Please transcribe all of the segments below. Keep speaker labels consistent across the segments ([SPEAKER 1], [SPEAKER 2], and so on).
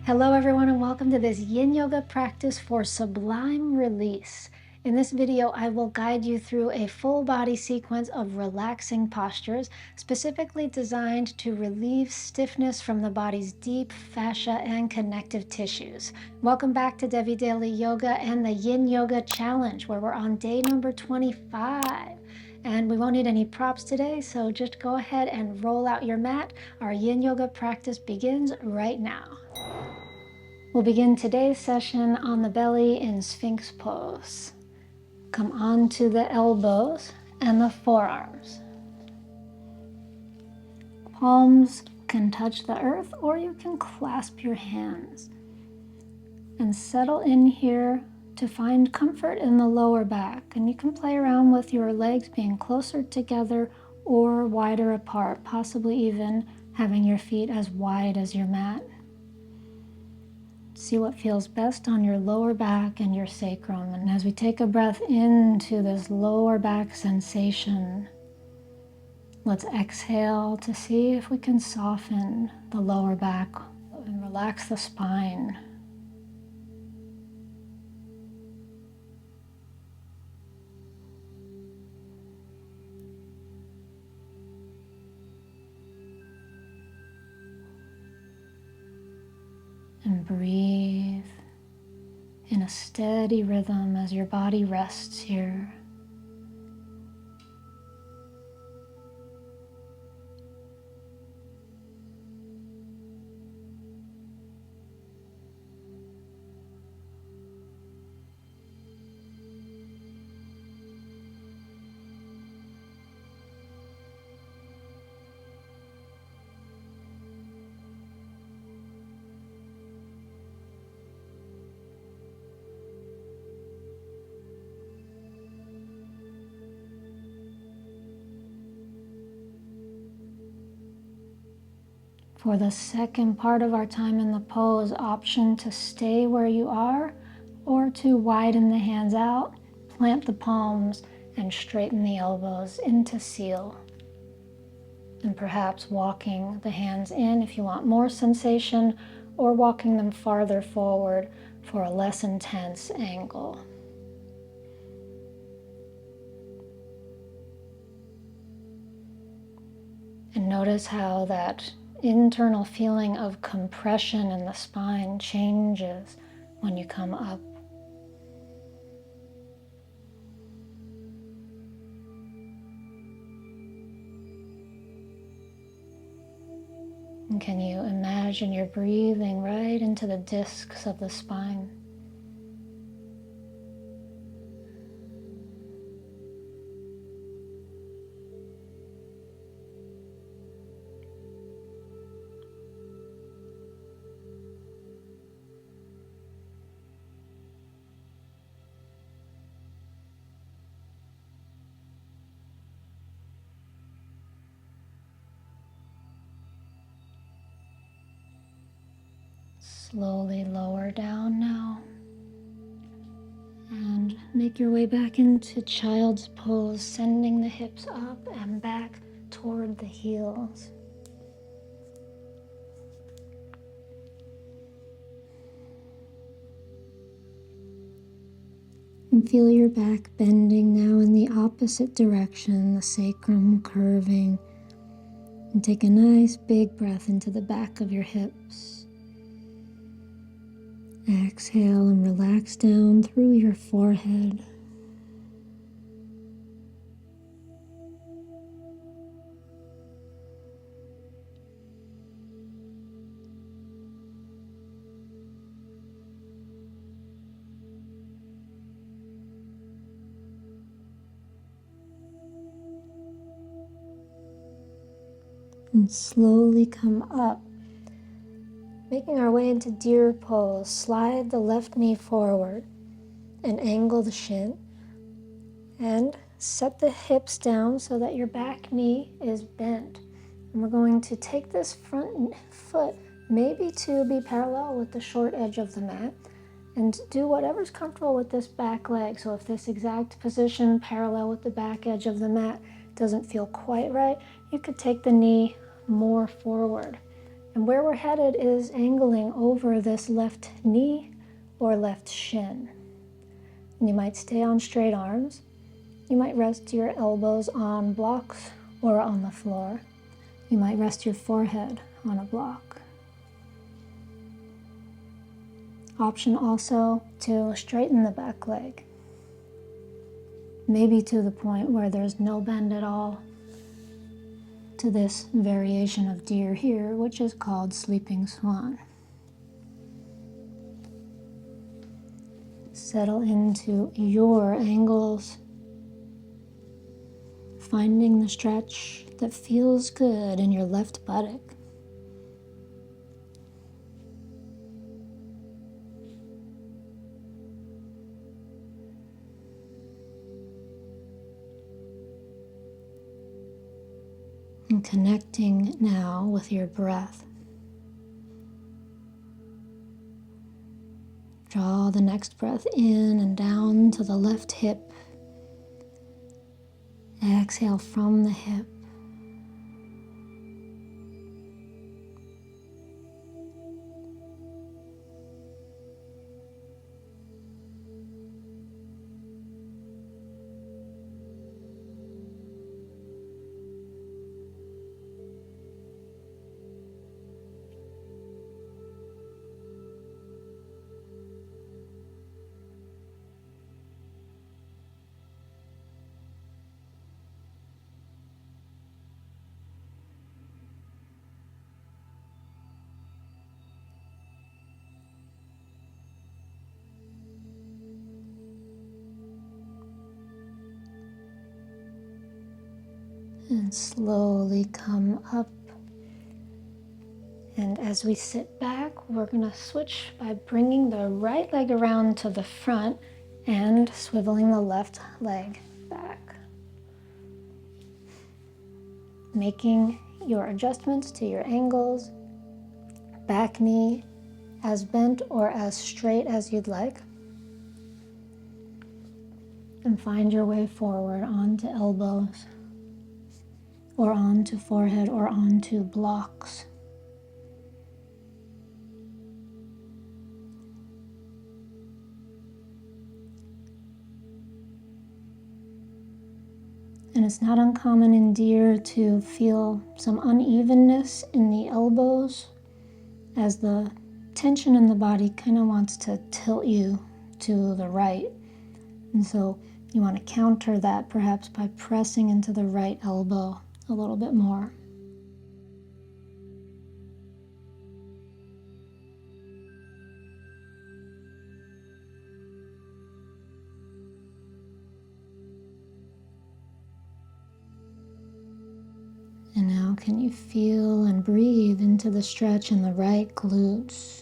[SPEAKER 1] Hello everyone and welcome to this Yin Yoga practice for sublime release. In this video, I will guide you through a full body sequence of relaxing postures, specifically designed to relieve stiffness from the body's deep fascia and connective tissues. Welcome back to Devi Daily Yoga and the Yin Yoga Challenge, where we're on day number 25. And we won't need any props today, so just go ahead and roll out your mat. Our Yin Yoga practice begins right now. We'll begin today's session on the belly in Sphinx pose. Come onto the elbows and the forearms. Palms can touch the earth, or you can clasp your hands. And settle in here to find comfort in the lower back. And you can play around with your legs being closer together or wider apart, possibly even having your feet as wide as your mat. See what feels best on your lower back and your sacrum. And as we take a breath into this lower back sensation, let's exhale to see if we can soften the lower back and relax the spine. And breathe in a steady rhythm as your body rests here. For the second part of our time in the pose, option to stay where you are or to widen the hands out, plant the palms, and straighten the elbows into seal. And perhaps walking the hands in if you want more sensation, or walking them farther forward for a less intense angle. And notice how that internal feeling of compression in the spine changes when you come up. And can you imagine you're breathing right into the discs of the spine? Slowly lower down now. And make your way back into child's pose, sending the hips up and back toward the heels. And feel your back bending now in the opposite direction, the sacrum curving. And take a nice big breath into the back of your hips. Exhale and relax down through your forehead. And slowly come up. Making our way into deer pose, slide the left knee forward and angle the shin. And set the hips down so that your back knee is bent. And we're going to take this front foot maybe to be parallel with the short edge of the mat. And do whatever's comfortable with this back leg. So if this exact position parallel with the back edge of the mat doesn't feel quite right, you could take the knee more forward. And where we're headed is angling over this left knee or left shin. And you might stay on straight arms. You might rest your elbows on blocks or on the floor. You might rest your forehead on a block. Option also to straighten the back leg, maybe to the point where there's no bend at all, to this variation of deer here, which is called sleeping swan. Settle into your angles, finding the stretch that feels good in your left buttock. And connecting now with your breath. Draw the next breath in and down to the left hip. Exhale from the hip. And slowly come up. And as we sit back, we're going to switch by bringing the right leg around to the front and swiveling the left leg back. Making your adjustments to your angles, back knee as bent or as straight as you'd like. And find your way forward onto elbows, or onto forehead, or onto blocks. And it's not uncommon in deer to feel some unevenness in the elbows as the tension in the body kind of wants to tilt you to the right. And so you want to counter that perhaps by pressing into the right elbow a little bit more. And now can you feel and breathe into the stretch in the right glutes?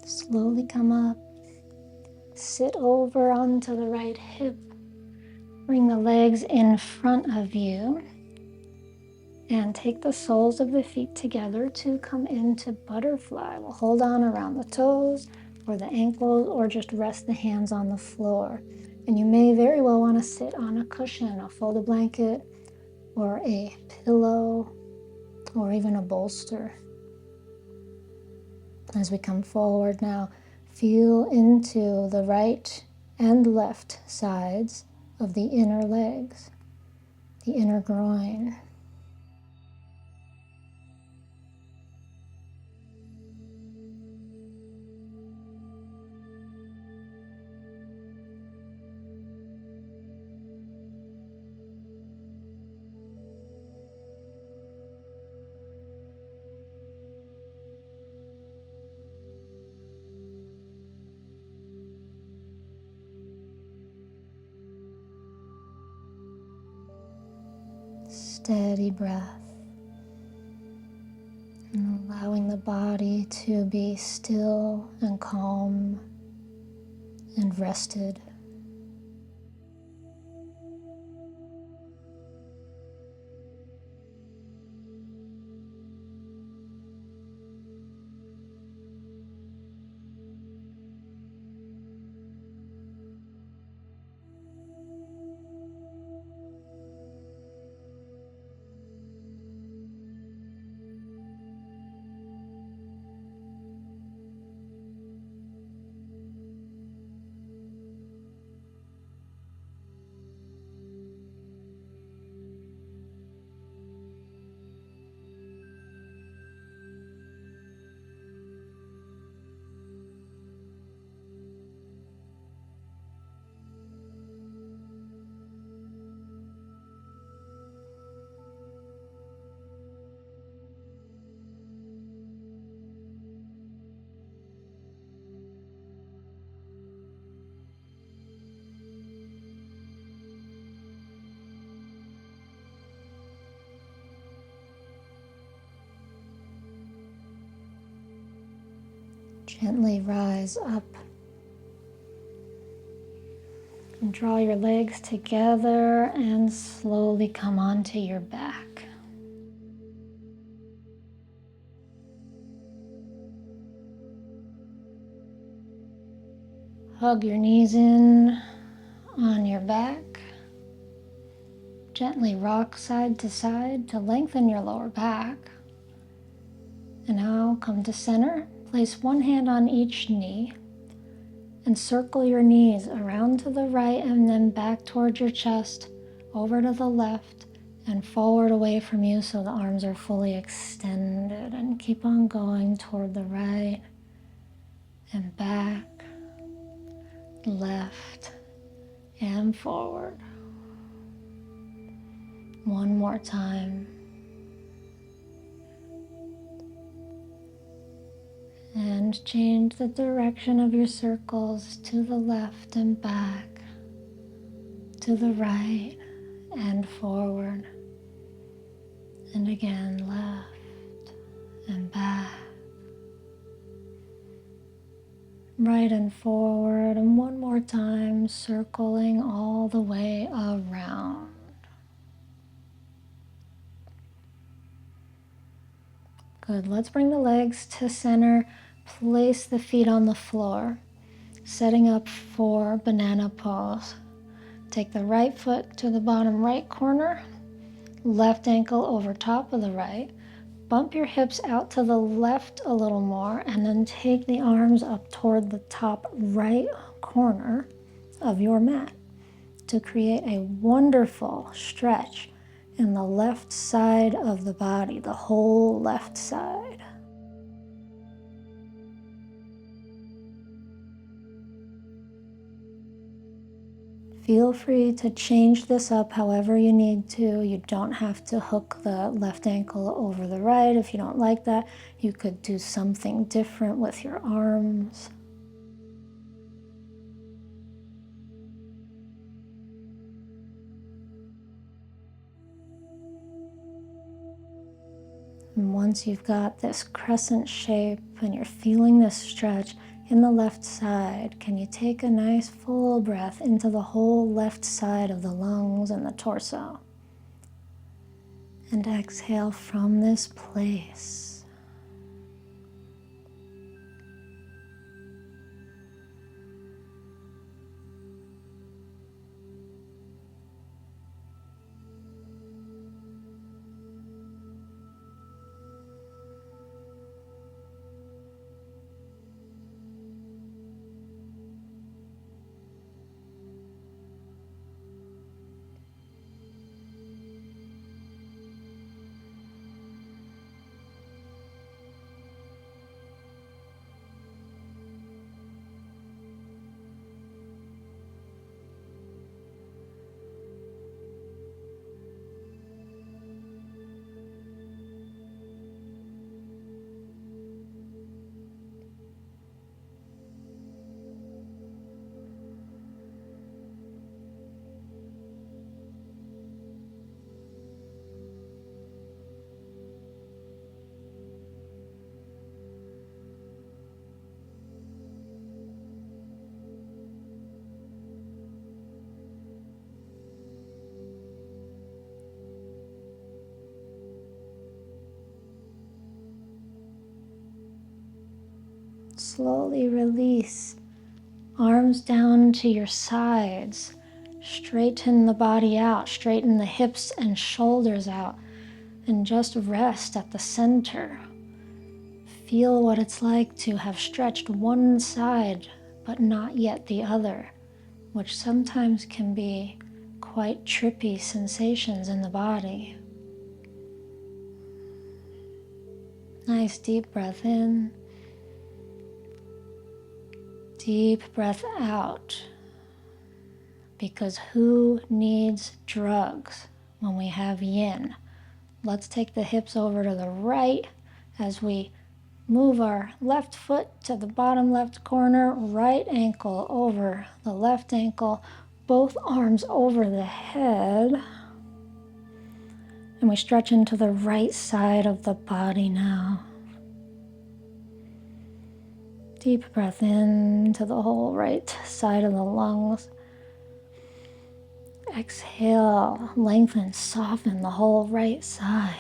[SPEAKER 1] Slowly come up, sit over onto the right hip, bring the legs in front of you, and take the soles of the feet together to come into butterfly. We'll hold on around the toes or the ankles, or just rest the hands on the floor. And you may very well want to sit on a cushion, a folded blanket, or a pillow, or even a bolster. As we come forward now, feel into the right and left sides of the inner legs. the inner groin. Steady breath, and allowing the body to be still and calm and rested. Gently rise up and draw your legs together and slowly come onto your back. Hug your knees in on your back. Gently rock side to side to lengthen your lower back. And now come to center. Place one hand on each knee and circle your knees around to the right and then back towards your chest, over to the left and forward away from you so the arms are fully extended, and keep on going toward the right and back, left and forward. One more time. And change the direction of your circles to the left and back, to the right and forward. And again, left and back, right and forward. And one more time, circling all the way around. Good. Let's bring the legs to center. Place the feet on the floor, setting up for banana pose. Take the right foot to the bottom right corner, left ankle over top of the right. Bump your hips out to the left a little more, and then take the arms up toward the top right corner of your mat to create a wonderful stretch in the left side of the body, the whole left side. Feel free to change this up however you need to. You don't have to hook the left ankle over the right. If you don't like that, you could do something different with your arms. And once you've got this crescent shape and you're feeling this stretch in the left side, can you take a nice full breath into the whole left side of the lungs and the torso? And exhale from this place. slowly release. Arms down to your sides. Straighten the body out. Straighten the hips and shoulders out. And just rest at the center. Feel what it's like to have stretched one side, but not yet the other, which sometimes can be quite trippy sensations in the body. Nice deep breath in. Deep breath out. Because who needs drugs when we have yin? Let's take the hips over to the right as we move our left foot to the bottom left corner, right ankle over the left ankle, both arms over the head. And we stretch into the right side of the body now. Deep breath in to the whole right side of the lungs. Exhale, lengthen, soften the whole right side.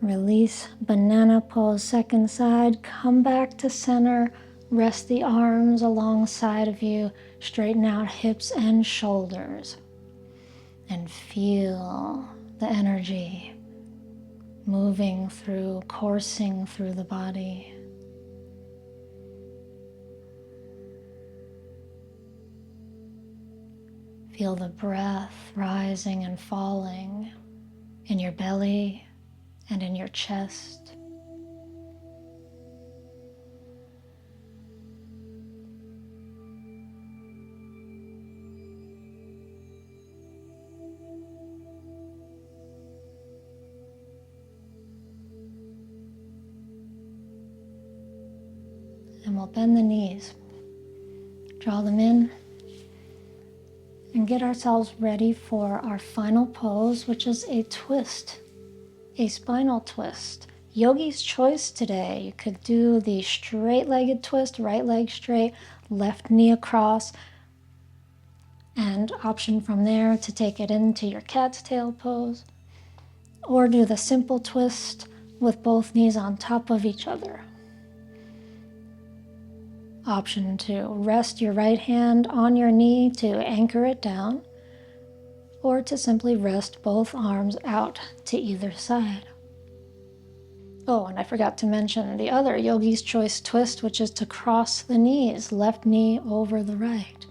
[SPEAKER 1] Release banana pose, second side. Come back to center. Rest the arms alongside of you. Straighten out hips and shoulders. And feel the energy moving through, coursing through the body. Feel the breath rising and falling in your belly and in your chest. And we'll bend the knees, draw them in, and get ourselves ready for our final pose, which is a twist, a spinal twist. Yogi's choice today. You could do the straight-legged twist, right leg straight, left knee across, and option from there to take it into your cat's tail pose, or do the simple twist with both knees on top of each other. Option 2, rest your right hand on your knee to anchor it down, or to simply rest both arms out to either side. Oh, and I forgot to mention the other Yogi's Choice twist, which is to cross the knees, left knee over the right.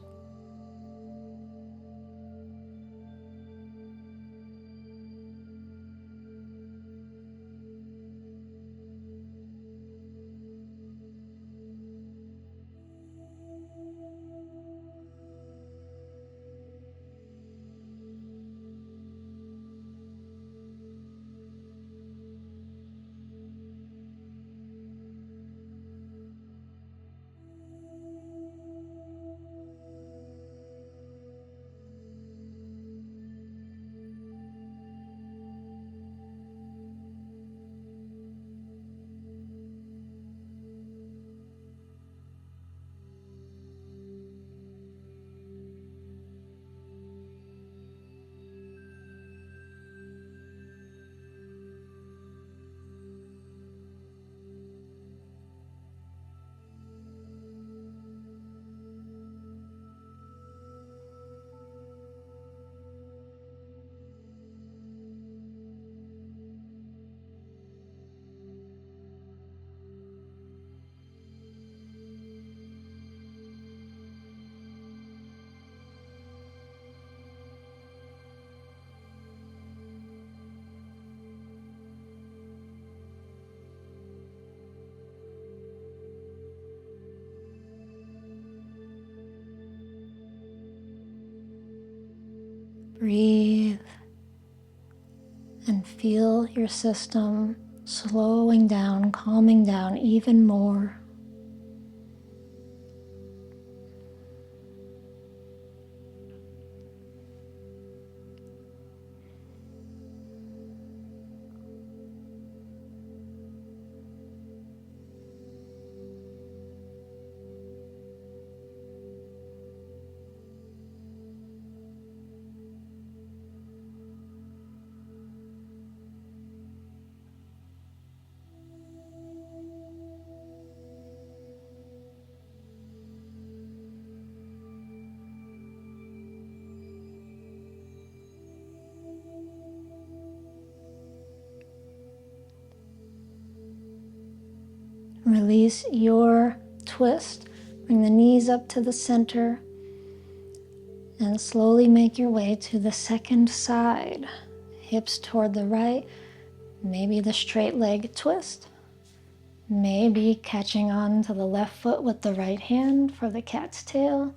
[SPEAKER 1] Breathe and feel your system slowing down, calming down even more. Release your twist. Bring the knees up to the center and slowly make your way to the second side. Hips toward the right, maybe the straight leg twist. Maybe catching on to the left foot with the right hand for the cat's tail.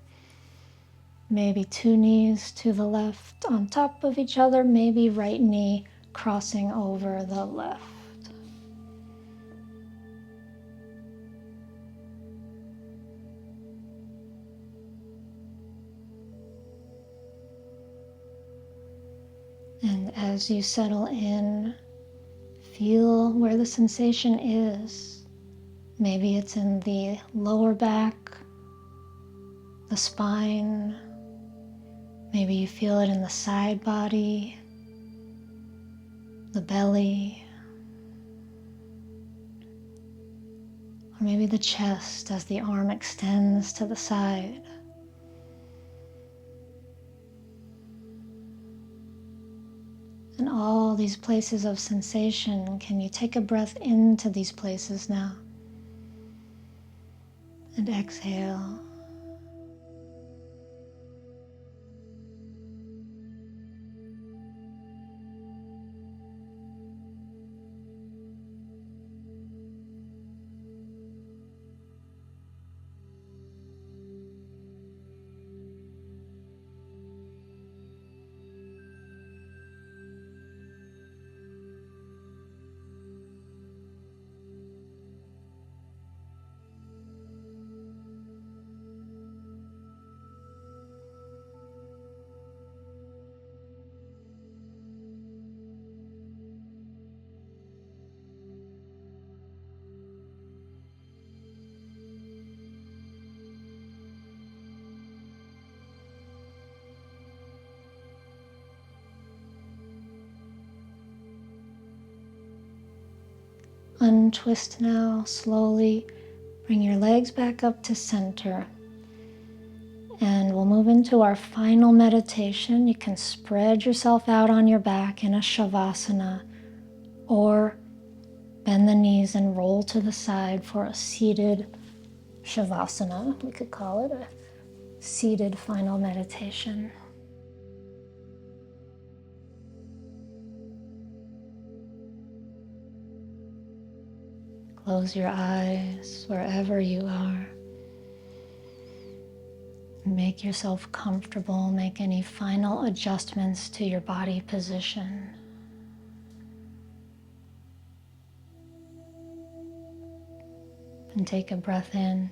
[SPEAKER 1] Maybe two knees to the left on top of each other. Maybe right knee crossing over the left. And as you settle in, feel where the sensation is. Maybe it's in the lower back, the spine. Maybe you feel it in the side body, the belly, or maybe the chest as the arm extends to the side. And all these places of sensation, can you take a breath into these places now? And exhale. Untwist now, slowly. Bring your legs back up to center. And we'll move into our final meditation. You can spread yourself out on your back in a shavasana, or bend the knees and roll to the side for a seated shavasana. We could call it a seated final meditation. Close your eyes wherever you are. Make yourself comfortable. Make any final adjustments to your body position. And take a breath in.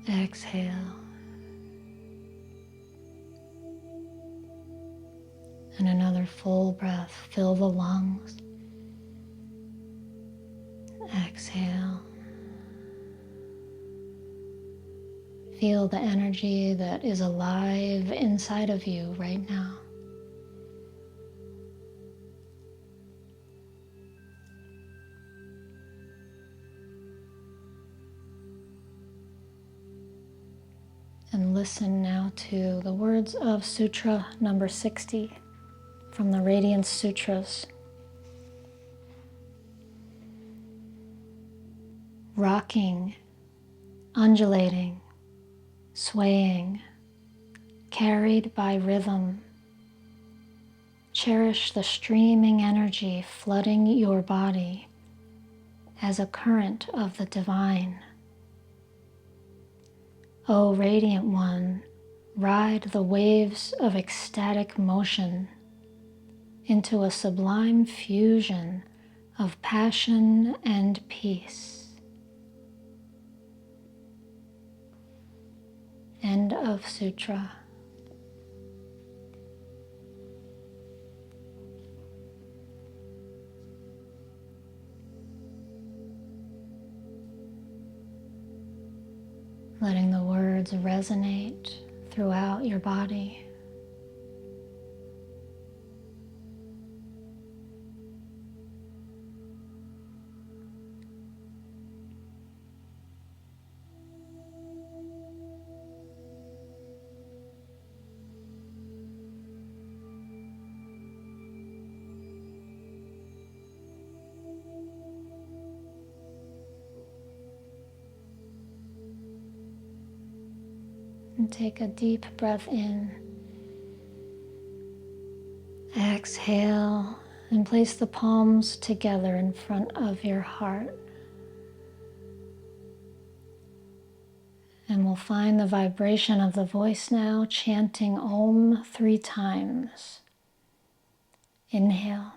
[SPEAKER 1] Exhale. And another full breath. Fill the lungs. Exhale. Feel the energy that is alive inside of you right now. And listen now to the words of Sutra number 60 from the Radiance Sutras. Rocking, undulating, swaying, carried by rhythm. Cherish the streaming energy flooding your body as a current of the divine. O Radiant One, Ride the waves of ecstatic motion into a sublime fusion of passion and peace. End of Sutra. Letting the words resonate throughout your body. And take a deep breath in. Exhale and place the palms together in front of your heart. And we'll find the vibration of the voice now, chanting Om 3 times. Inhale.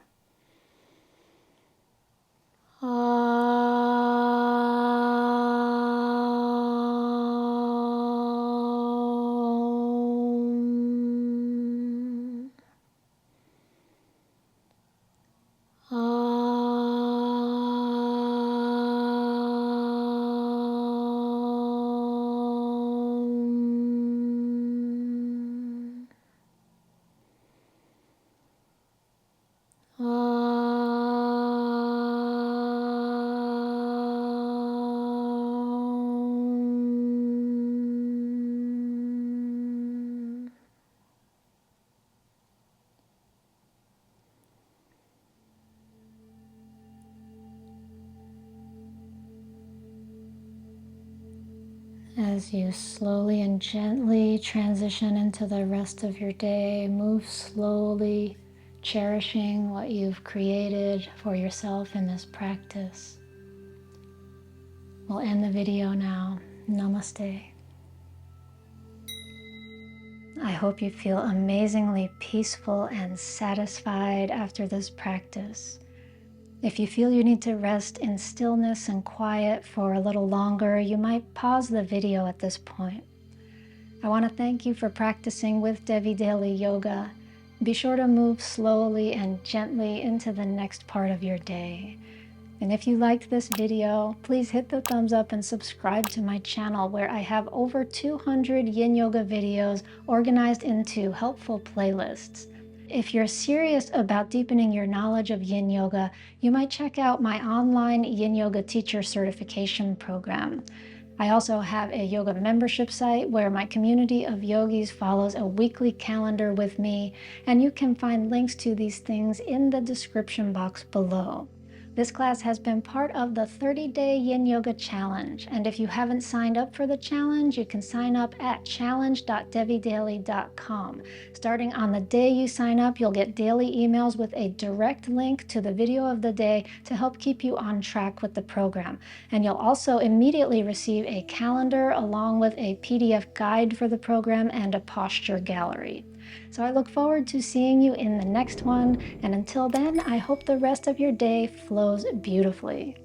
[SPEAKER 1] As you slowly and gently transition into the rest of your day, move slowly, cherishing what you've created for yourself in this practice. We'll end the video now. Namaste. I hope you feel amazingly peaceful and satisfied after this practice. If you feel you need to rest in stillness and quiet for a little longer, you might pause the video at this point. I want to thank you for practicing with Devi Daily Yoga. Be sure to move slowly and gently into the next part of your day. And if you liked this video, please hit the thumbs up and subscribe to my channel where I have over 200 Yin Yoga videos organized into helpful playlists. If you're serious about deepening your knowledge of Yin Yoga, you might check out my online Yin Yoga teacher certification program. I also have a yoga membership site where my community of yogis follows a weekly calendar with me, and you can find links to these things in the description box below. This class has been part of the 30-day Yin Yoga Challenge, and if you haven't signed up for the challenge, you can sign up at challenge.devidaily.com. Starting on the day you sign up, you'll get daily emails with a direct link to the video of the day to help keep you on track with the program. And you'll also immediately receive a calendar along with a PDF guide for the program and a posture gallery. So I look forward to seeing you in the next one, and until then, I hope the rest of your day flows beautifully.